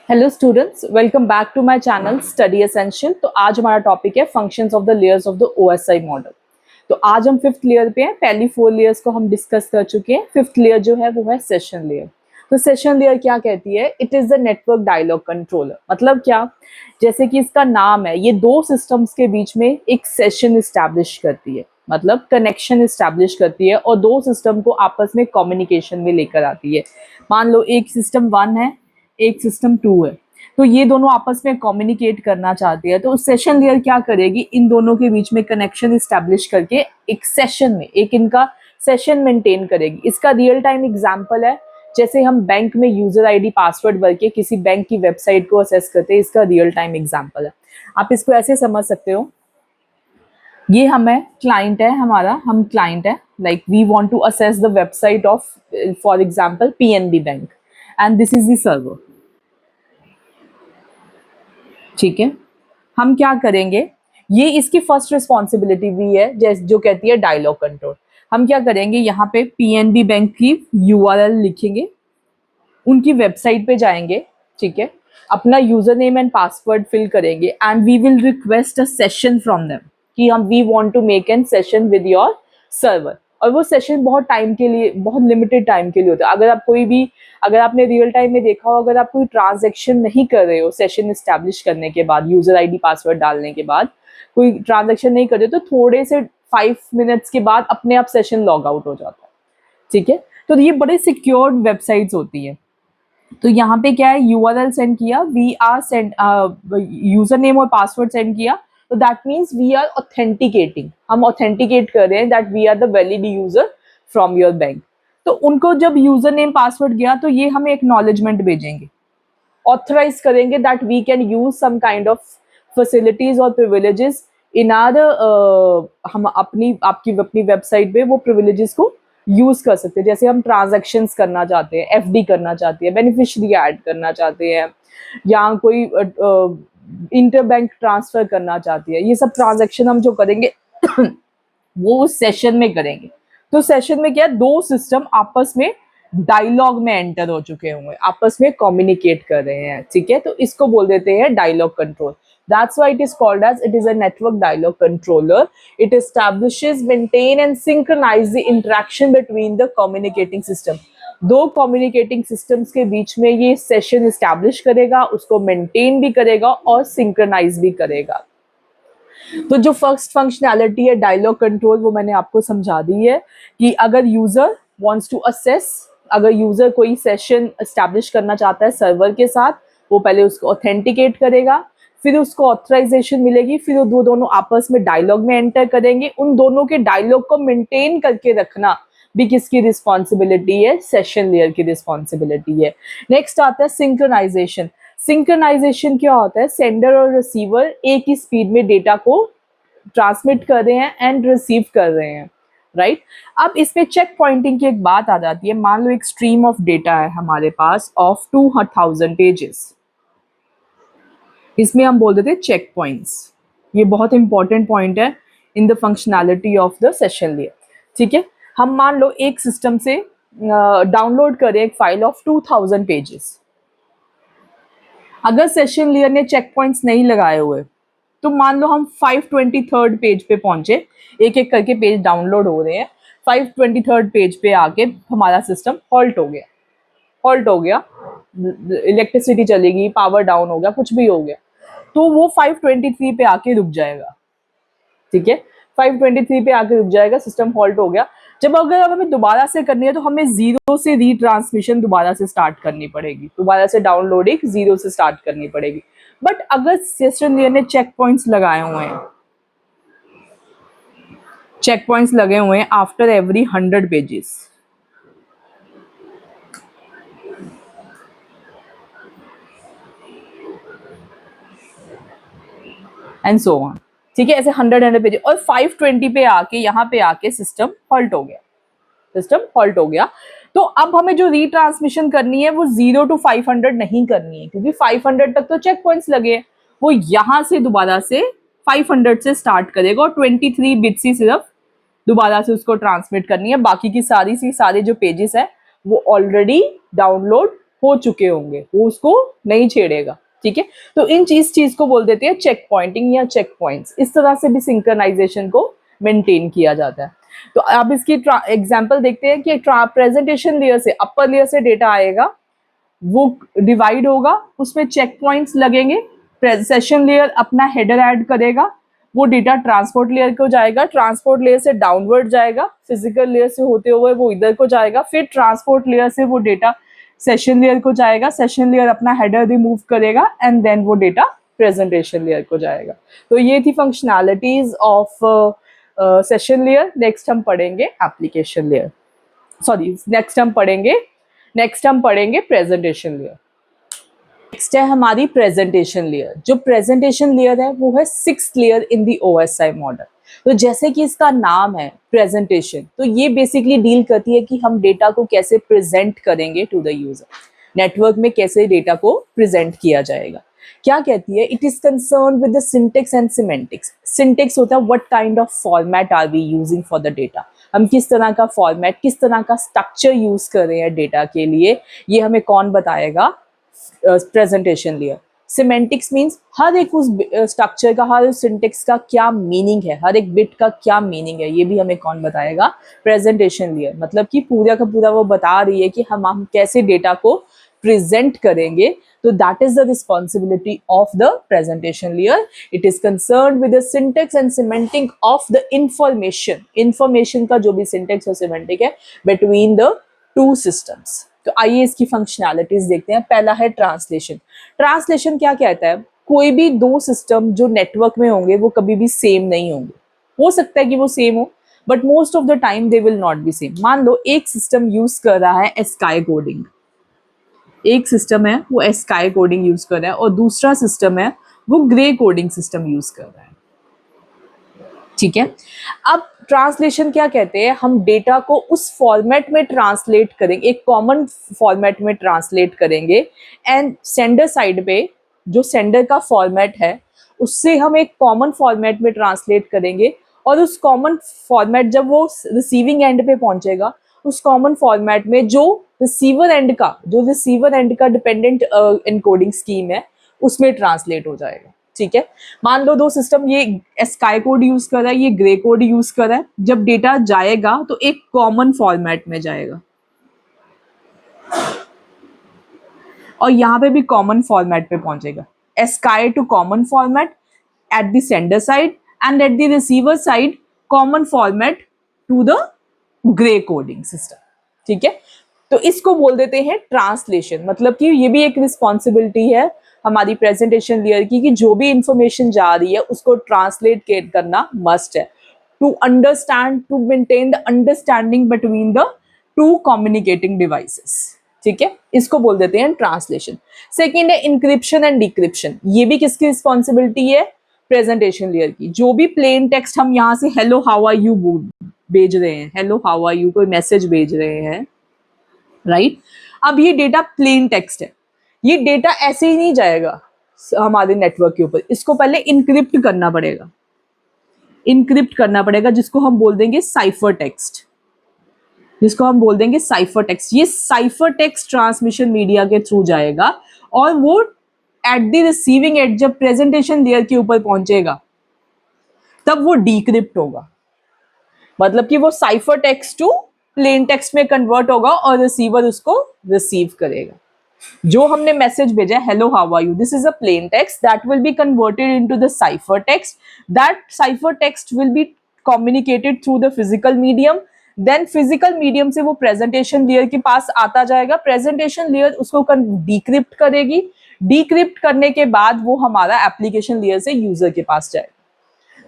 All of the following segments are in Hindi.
Hello students, welcome back to my channel study essential. तो आज हमारा टॉपिक है functions of the layers of the OSI model. तो आज हम फिफ्थ लेयर पे हैं। पहली 4 लेयर्स को हम डिस्कस कर चुके हैं। फिफ्थ लेयर जो है वो है सेशन लेयर। तो सेशन लेयर क्या कहती है? It is the network dialogue controller. मतलब क्या? जैसे कि इसका नाम है, ये दो सिस्टम्स के बीच में एक सेशन इस्टेब्लिश करती है, मतलब कनेक्शन इस्टेब्लिश करती है और दो सिस्टम को आपस में कम्युनिकेशन में लेकर आती है। मान लो एक सिस्टम 1 है, एक सिस्टम 2 है, तो ये दोनों आपस में कम्युनिकेट करना चाहती है। तो सेशन लेयर क्या करेगी? इन दोनों के बीच में कनेक्शन इस्टेब्लिश करके एक सेशन में एक इनका सेशन मेंटेन करेगी। इसका रियल टाइम एग्जांपल है, जैसे हम बैंक में यूजर आईडी पासवर्ड भर के किसी बैंक की वेबसाइट को असेस करते हैं, इसका रियल टाइम एग्जांपल है। आप इसको ऐसे समझ सकते हो, ये हमें क्लाइंट है, हमारा हम क्लाइंट है, like we want to access the website of for example PNB bank and this is the server. ठीक है, हम क्या करेंगे? ये इसकी फर्स्ट रिस्पॉन्सिबिलिटी भी है, जैसे जो कहती है डायलॉग कंट्रोल। हम क्या करेंगे? यहाँ पे पीएनबी बैंक की यूआरएल लिखेंगे, उनकी वेबसाइट पे जाएंगे, ठीक है, अपना user name and password fill करेंगे and we will request a session from them कि हम we want to make an session with your server. और वो सेशन बहुत टाइम के लिए, बहुत लिमिटेड टाइम के लिए होता है। अगर आप कोई भी, अगर आपने रियल टाइम में देखा हो, अगर आप कोई ट्रांजेक्शन नहीं कर रहे हो सेशन इस्टेब्लिश करने के बाद, यूजर आईडी पासवर्ड डालने के बाद कोई ट्रांजेक्शन नहीं कर रहे हो, तो थोड़े से 5 मिनट्स के बाद अपने आप सेशन लॉग आउट हो जाता है। ठीक है, तो ये बड़े सिक्योर्ड वेबसाइट्स होती है। तो यहाँ पे क्या है? यूआरएल सेंड किया, we are send user name और पासवर्ड सेंड किया, तो that means we are authenticating, हम ऑथेंटिकेट कर रहे हैं that we are the valid user from your bank. तो उनको जब यूजर नेम पासवर्ड गया तो ये हमें एक्नॉलेजमेंट भेजेंगे, ऑथराइज करेंगे that we can use some kind of facilities और प्रिविलेजेस इन आर, हम अपनी आपकी अपनी वेबसाइट पे वो प्रिविलेजेस को यूज कर सकते हैं। जैसे हम ट्रांजैक्शंस करना चाहते हैं, एफडी करना चाहते हैं, बेनिफिशियरी ऐड करना चाहते हैं, या कोई इंटर बैंक ट्रांसफर करना चाहती है, ये सब ट्रांजैक्शन हम जो करेंगे वो उस सेशन में करेंगे। तो सेशन में क्या है? दो सिस्टम आपस में डायलॉग में एंटर हो चुके होंगे, आपस में कम्युनिकेट कर रहे हैं। ठीक है, तो इसको बोल देते हैं dialogue control. That's why it is called as it is a network dialog controller. It establishes, maintain and synchronize the interaction between the communicating system. दो communicating systems के बीच में ये session establish करेगा, उसको maintain भी करेगा और synchronize भी करेगा। तो जो फर्स्ट फंक्शनैलिटी है डायलॉग कंट्रोल, वो मैंने आपको समझा दी है कि अगर यूजर वांट्स टू असेस, अगर यूजर कोई सेशन एस्टैब्लिश करना चाहता है सर्वर के साथ, वो पहले उसको ऑथेंटिकेट करेगा, फिर उसको ऑथराइजेशन मिलेगी, फिर वो दोनों आपस में डायलॉग में एंटर करेंगे। उन दोनों के डायलॉग को मेंटेन करके रखना भी किसकी रिस्पॉन्सिबिलिटी है? सेशन लेयर की रिस्पॉन्सिबिलिटी है। नेक्स्ट आता है सिंक्रोनाइजेशन। सिंक्रोनाइजेशन क्या होता है? सेंडर और रिसीवर एक ही स्पीड में डेटा को ट्रांसमिट कर रहे हैं एंड रिसीव कर रहे हैं, राइट? अब इसमें चेक पॉइंटिंग की एक बात आ जाती है। मान लो एक स्ट्रीम ऑफ डेटा है हमारे पास ऑफ 2000 पेजेस, इसमें हम बोल देते हैं चेक पॉइंट्स। ये बहुत इंपॉर्टेंट पॉइंट है in the functionality of the session layer. ठीक है, हम मान लो एक सिस्टम से डाउनलोड करें एक फाइल ऑफ 2000 पेजेस। अगर सेशन लेयर ने चेक पॉइंट्स नहीं लगाए हुए, तो मान लो हम 523rd पेज पे पहुंचे, एक एक करके पेज डाउनलोड हो रहे हैं, 523rd पेज पे आके हमारा सिस्टम हॉल्ट हो गया, हॉल्ट हो गया, इलेक्ट्रिसिटी चलेगी, पावर डाउन हो गया, कुछ भी हो गया, तो वो 523 पे आके रुक जाएगा। ठीक है, 523 पे आके रुक जाएगा, सिस्टम हॉल्ट हो गया। जब अगर हमें दोबारा से करनी है तो हमें जीरो से रीट्रांसमिशन दोबारा से स्टार्ट करनी पड़ेगी, दोबारा से डाउनलोडिंग जीरो से स्टार्ट करनी पड़ेगी। बट अगर सेशन लेयर ने चेक पॉइंट्स लगाए हुए हैं, चेक पॉइंट्स लगे हुए हैं after every 100 pages, and so on. ठीक है, ऐसे 100 पेजेस, और 520 पे आके यहाँ पे आके सिस्टम हॉल्ट हो गया, सिस्टम हॉल्ट हो गया। तो अब हमें जो रीट्रांसमिशन करनी है वो 0 to 500 नहीं करनी है, क्योंकि 500 तक तो चेक पॉइंट्स लगे हैं। वो यहां से दोबारा से 500 से स्टार्ट करेगा और 23 बिट्स ही सिर्फ दोबारा से उसको ट्रांसमिट करनी है। बाकी की सारी जो पेजेस है वो ऑलरेडी डाउनलोड हो चुके होंगे, वो उसको नहीं छेड़ेगा, ठीक है। तो इन चीज को बोल देते हैं चेक पॉइंटिंग या चेक पॉइंट्स। इस तरह से भी सिंक्रोनाइजेशन को मेंटेन किया जाता है। तो अब इसकी एग्जांपल देखते हैं कि प्रेजेंटेशन लेयर से, अपर लेयर से डेटा आएगा, वो डिवाइड होगा, उसमें चेक पॉइंट्स लगेंगे, सेशन लेयर अपना हेडर ऐड करेगा, वो डेटा ट्रांसपोर्ट लेयर को जाएगा, ट्रांसपोर्ट लेयर से डाउनवर्ड जाएगा, फिजिकल लेयर से होते हुए वो इधर को जाएगा, फिर ट्रांसपोर्ट लेयर से वो डेटा सेशन लेयर को जाएगा, सेशन लेयर अपना हेडर रिमूव करेगा एंड देन वो डेटा प्रेजेंटेशन लेयर को जाएगा। तो ये थी functionalities of session layer. Next हम पढ़ेंगे एप्लीकेशन लेयर, सॉरी नेक्स्ट हम पढ़ेंगे प्रेजेंटेशन लेयर। नेक्स्ट है हमारी प्रेजेंटेशन लेयर। जो प्रेजेंटेशन लेयर है वो है 6th layer in the OSI model. तो जैसे कि इसका नाम है प्रेजेंटेशन, तो ये बेसिकली डील करती है कि हम डेटा को कैसे प्रेजेंट करेंगे टू द यूजर, नेटवर्क में कैसे डेटा को प्रेजेंट किया जाएगा। क्या कहती है, it is concern with the syntax and semantics. Syntax होता है what kind of format are we using for the data, हम किस तरह का फॉर्मेट, किस तरह का स्ट्रक्चर यूज कर रहे हैं डेटा के लिए, ये हमें कौन बताएगा, प्रेजेंटेशन लेयर। सिमेंटिक्स मीन्स हर एक उस स्ट्रक्चर का, हर सिंटेक्स का क्या मीनिंग है, हर एक बिट का क्या मीनिंग है, ये भी हमें कौन बताएगा, प्रेजेंटेशन लेयर। मतलब कि पूरा का पूरा वो बता रही है कि हम कैसे डेटा को प्रेजेंट करेंगे। तो that is the responsibility of the presentation layer. It is concern with the syntax and semantic of the information का जो भी सिंटेक्स और सिमेंटिक है बिटवीन द टू सिस्टम्स। तो आइए इसकी फंक्शनैलिटीज देखते हैं। पहला है ट्रांसलेशन। ट्रांसलेशन क्या कहता है, कोई भी दो सिस्टम जो नेटवर्क में होंगे वो कभी भी सेम नहीं होंगे। हो सकता है कि वो सेम हो but most of the time they will not be same. मान लो एक सिस्टम यूज कर रहा है एस्काई कोडिंग, एक सिस्टम है वो एस्काई कोडिंग यूज कर रहा है और दूसरा सिस्टम है वो ग्रे कोडिंग सिस्टम यूज कर रहा है, ठीक है। अब ट्रांसलेशन क्या कहते हैं, हम डेटा को उस फॉर्मेट में ट्रांसलेट करेंगे, एक कॉमन फॉर्मेट में ट्रांसलेट करेंगे एंड सेंडर साइड पे जो सेंडर का फॉर्मेट है उससे हम एक कॉमन फॉर्मेट में ट्रांसलेट करेंगे और उस कॉमन फॉर्मेट जब वो रिसीविंग एंड पे पहुंचेगा, उस कॉमन फॉर्मेट में जो रिसीवर एंड का डिपेंडेंट एनकोडिंग स्कीम है उसमें ट्रांसलेट हो जाएगा, ठीक है। मान लो दो सिस्टम, ये स्काई कोड यूज कर रहा है, ये ग्रे कोड यूज कर रहा है। जब डेटा जाएगा तो एक कॉमन फॉर्मेट में जाएगा और यहाँ पे भी कॉमन फॉर्मेट पे पहुंचेगा। स्काई to common format at the sender side and at the receiver side common format to the grey coding system, ठीक है। तो इसको बोल देते हैं ट्रांसलेशन। मतलब कि ये भी एक रिस्पॉन्सिबिलिटी है हमारी प्रेजेंटेशन लेयर की कि जो भी इंफॉर्मेशन जा रही है उसको ट्रांसलेट करना मस्ट है to understand, to maintain the understanding between the two communicating devices, ठीक है। इसको बोल देते हैं ट्रांसलेशन। सेकेंड है इंक्रिप्शन एंड डिक्रिप्शन। ये भी किसकी रिस्पॉन्सिबिलिटी है, प्रेजेंटेशन लेयर की। जो भी प्लेन टेक्स्ट हम यहाँ से हेलो हाउ आर यू भेज रहे हैं, हेलो हाउ आर यू कोई मैसेज भेज रहे हैं, राइट। अब ये डेटा प्लेन टेक्स्ट है, ये डेटा ऐसे ही नहीं जाएगा हमारे नेटवर्क के ऊपर, इसको पहले इनक्रिप्ट करना पड़ेगा, जिसको हम बोल देंगे साइफर टेक्स्ट, ये साइफर टेक्स्ट ट्रांसमिशन मीडिया के थ्रू जाएगा और वो एट द रिसीविंग एंड जब प्रेजेंटेशन लेयर के ऊपर पहुंचेगा तब वो डीक्रिप्ट होगा। मतलब कि वो cipher text to plain text में कन्वर्ट होगा और रिसीवर उसको रिसीव करेगा। जो हमने मैसेज भेजा hello how are you, this is a plain text that will be converted into the cipher text. That cipher text will be communicated through the physical medium. Then physical medium से वो प्रेजेंटेशन लेयर के पास आता जाएगा, प्रेजेंटेशन लेयर उसको डिक्रिप्ट करेगी, डिक्रिप्ट करने के बाद वो हमारा एप्लीकेशन लेयर से यूजर के पास जाएगा।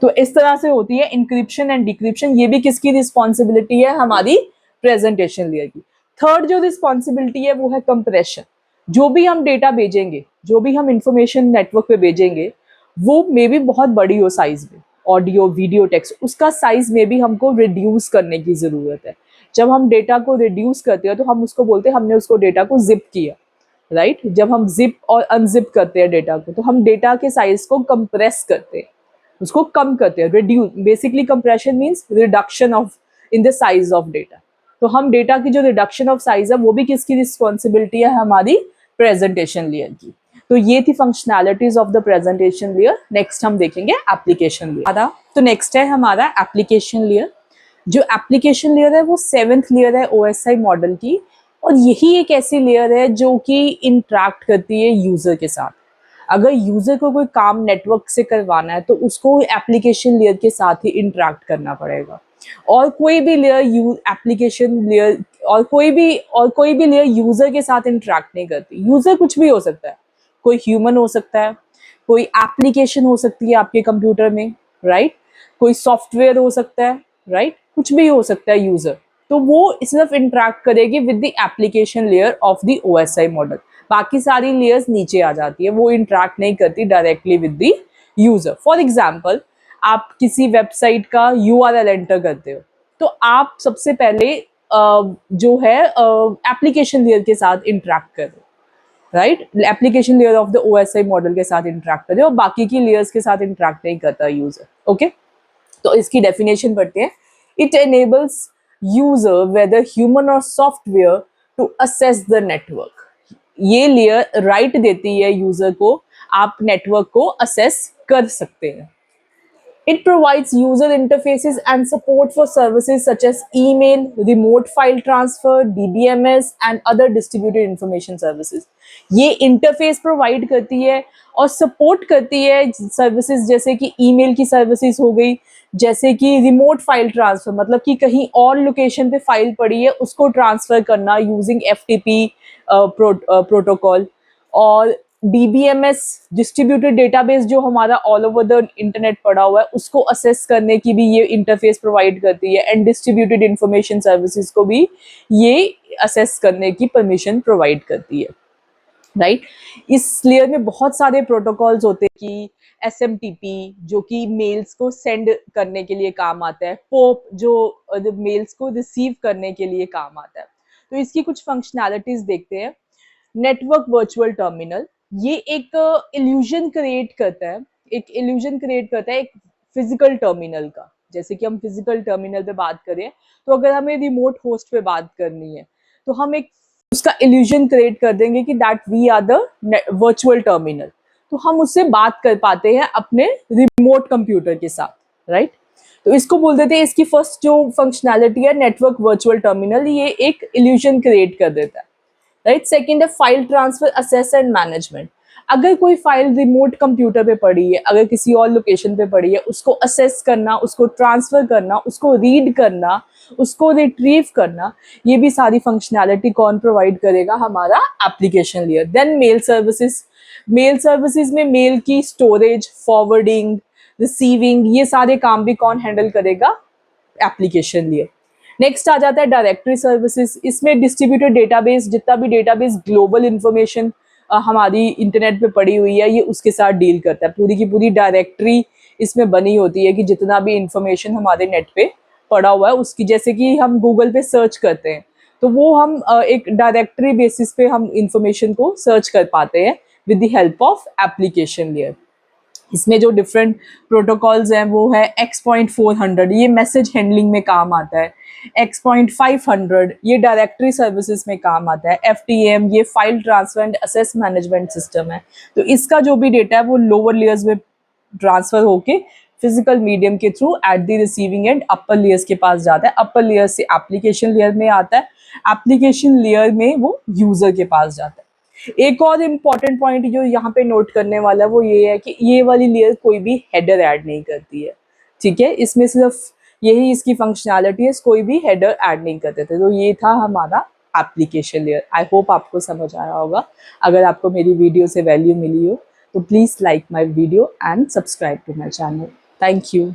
तो इस तरह से होती है इंक्रिप्शन एंड डिक्रिप्शन। ये भी किसकी रिस्पॉन्सिबिलिटी है, हमारी प्रेजेंटेशन लेयर की। थर्ड जो रिस्पॉन्सिबिलिटी है वो है कंप्रेशन। जो भी हम डेटा भेजेंगे, जो भी हम इंफॉर्मेशन नेटवर्क पे भेजेंगे, वो मे भी बहुत बड़ी हो साइज में, ऑडियो वीडियो टेक्स्ट, उसका साइज में भी हमको रिड्यूस करने की जरूरत है। जब हम डेटा को रिड्यूस करते हैं तो हम उसको बोलते हैं हमने उसको डेटा को जिप किया, राइट। जब हम जिप और अनजिप करते हैं डेटा को तो हम डेटा के साइज को कंप्रेस करते हैं, उसको कम करते हैं, reduce. Basically compression means reduction of in the size of data, तो हम डेटा की जो रिडक्शन ऑफ साइज है वो भी किसकी रिस्पॉन्सिबिलिटी है, हमारी प्रेजेंटेशन लेयर की। तो ये थी functionalities of the presentation layer. Next हम देखेंगे एप्लीकेशन लेयर। तो नेक्स्ट है हमारा एप्लीकेशन लेयर। जो एप्लीकेशन लेयर है वो 7th लेयर है OSI मॉडल की, और यही एक ऐसी लेयर है जो कि इंटरेक्ट करती है यूजर के साथ। अगर यूजर को कोई काम नेटवर्क से करवाना है तो उसको एप्लीकेशन लेयर के साथ ही इंटरेक्ट करना पड़ेगा। और कोई भी लेयर एप्लीकेशन लेयर और कोई भी लेयर यूजर के साथ इंटरेक्ट नहीं करती। यूजर कुछ भी हो सकता है, कोई ह्यूमन हो सकता है, कोई एप्लीकेशन हो सकती है आपके कंप्यूटर में, राइट, कोई सॉफ्टवेयर हो सकता है, राइट, कुछ भी हो सकता है यूजर। तो वो सिर्फ इंटरेक्ट करेगी with the application layer of the OSI model. बाकी सारी लेयर्स नीचे आ जाती है, वो इंटरेक्ट नहीं करती directly with the user. For example, आप किसी वेबसाइट का URL एंटर करते हो, तो आप सबसे पहले जो है एप्लीकेशन लेयर के साथ इंटरेक्ट करो, right, application layer of the OSI model के साथ इंटरेक्ट करे, और बाकी की लेयर्स के साथ इंटरेक्ट नहीं करता यूजर। ओके, तो इसकी डेफिनेशन पढ़ते हैं। It enables user whether human और software to access the network. ये लेयर राइट देती है यूजर को, आप नेटवर्क को असेस कर सकते हैं। It provides user interfaces and support for services such as email, remote file transfer, DBMS and other distributed information services. ये इंटरफेस प्रोवाइड करती है और सपोर्ट करती है सर्विसेज, जैसे कि ईमेल की सर्विसेज हो गई, जैसे कि रिमोट फाइल ट्रांसफर, मतलब कि कहीं और लोकेशन पे फाइल पड़ी है उसको ट्रांसफर करना यूजिंग FTP प्रोटोकॉल, और DBMS डिस्ट्रीब्यूटेड डेटाबेस जो हमारा ऑल ओवर द इंटरनेट पड़ा हुआ है उसको असेस करने की भी ये इंटरफेस प्रोवाइड करती है, एंड डिस्ट्रीब्यूटेड इंफॉर्मेशन सर्विसेज को भी ये असेस करने की परमिशन प्रोवाइड करती है, राइट। इस लेयर में बहुत सारे प्रोटोकॉल्स होते हैं कि SMTP जो कि मेल्स को सेंड करने के लिए काम आता है, पोप जो मेल्स को रिसीव करने के लिए काम आता है। तो इसकी कुछ फंक्शनैलिटीज देखते हैं। नेटवर्क वर्चुअल टर्मिनल, ये एक इल्यूजन क्रिएट करता है, एक फिजिकल टर्मिनल का। जैसे कि हम फिजिकल टर्मिनल पे बात करें, तो अगर हमें रिमोट होस्ट पे बात करनी है तो हम एक उसका इल्यूजन क्रिएट कर देंगे कि that we are the virtual terminal, तो हम उससे बात कर पाते हैं अपने रिमोट कंप्यूटर के साथ, राइट। तो इसको बोल देते हैं, इसकी फर्स्ट जो फंक्शनैलिटी है नेटवर्क वर्चुअल टर्मिनल, ये एक इल्यूजन क्रिएट कर देता है, राइट। सेकंड है file transfer assess and management. अगर कोई फाइल रिमोट कंप्यूटर पे पड़ी है, अगर किसी और लोकेशन पे पड़ी है, उसको असेस करना, उसको ट्रांसफर करना, उसको रीड करना, उसको रिट्रीव करना, ये भी सारी फंक्शनैलिटी कौन प्रोवाइड करेगा, हमारा application layer. Then mail services में मेल की स्टोरेज, फॉरवर्डिंग, रिसीविंग, ये सारे काम भी कौन हैंडल करेगा, एप्लीकेशन लेयर। नेक्स्ट आ जाता है डायरेक्टरी सर्विसेज। इसमें डिस्ट्रीब्यूटेड डेटाबेस, जितना भी डेटाबेस ग्लोबल इंफॉर्मेशन हमारी इंटरनेट पे पड़ी हुई है, ये उसके साथ डील करता है। पूरी की पूरी डायरेक्टरी इसमें बनी होती है कि जितना भी इंफॉर्मेशन हमारे नेट पे पड़ा हुआ है उसकी, जैसे कि हम गूगल पे सर्च करते हैं तो वो हम एक डायरेक्टरी बेसिस पे हम इंफॉर्मेशन को सर्च कर पाते हैं with the help of application layer. इसमें जो डिफरेंट प्रोटोकॉल्स हैं वो है X.400, ये मैसेज हैंडलिंग में काम आता है। X.500 ये डायरेक्टरी सर्विसेज में काम आता है। FTM ये file transfer and assess management system है। तो इसका जो भी डेटा है वो लोअर लेयर्स में ट्रांसफर होके फिजिकल मीडियम के through at the receiving and upper layers के पास जाता है। अपर लेयर से एप्लीकेशन लेयर में आता है, एप्लीकेशन लेयर में वो यूजर के पास जाता है। एक और इम्पॉर्टेंट पॉइंट जो यहाँ पे नोट करने वाला है वो ये है कि ये वाली लेयर कोई भी हेडर ऐड नहीं करती है, ठीक है। इसमें सिर्फ यही इसकी फंक्शनैलिटी है, कोई भी हेडर ऐड नहीं करते थे। तो ये था हमारा एप्लीकेशन लेयर। आई होप आपको समझ आया होगा। अगर आपको मेरी वीडियो से वैल्यू मिली हो तो please like my video and subscribe to my channel. Thank you.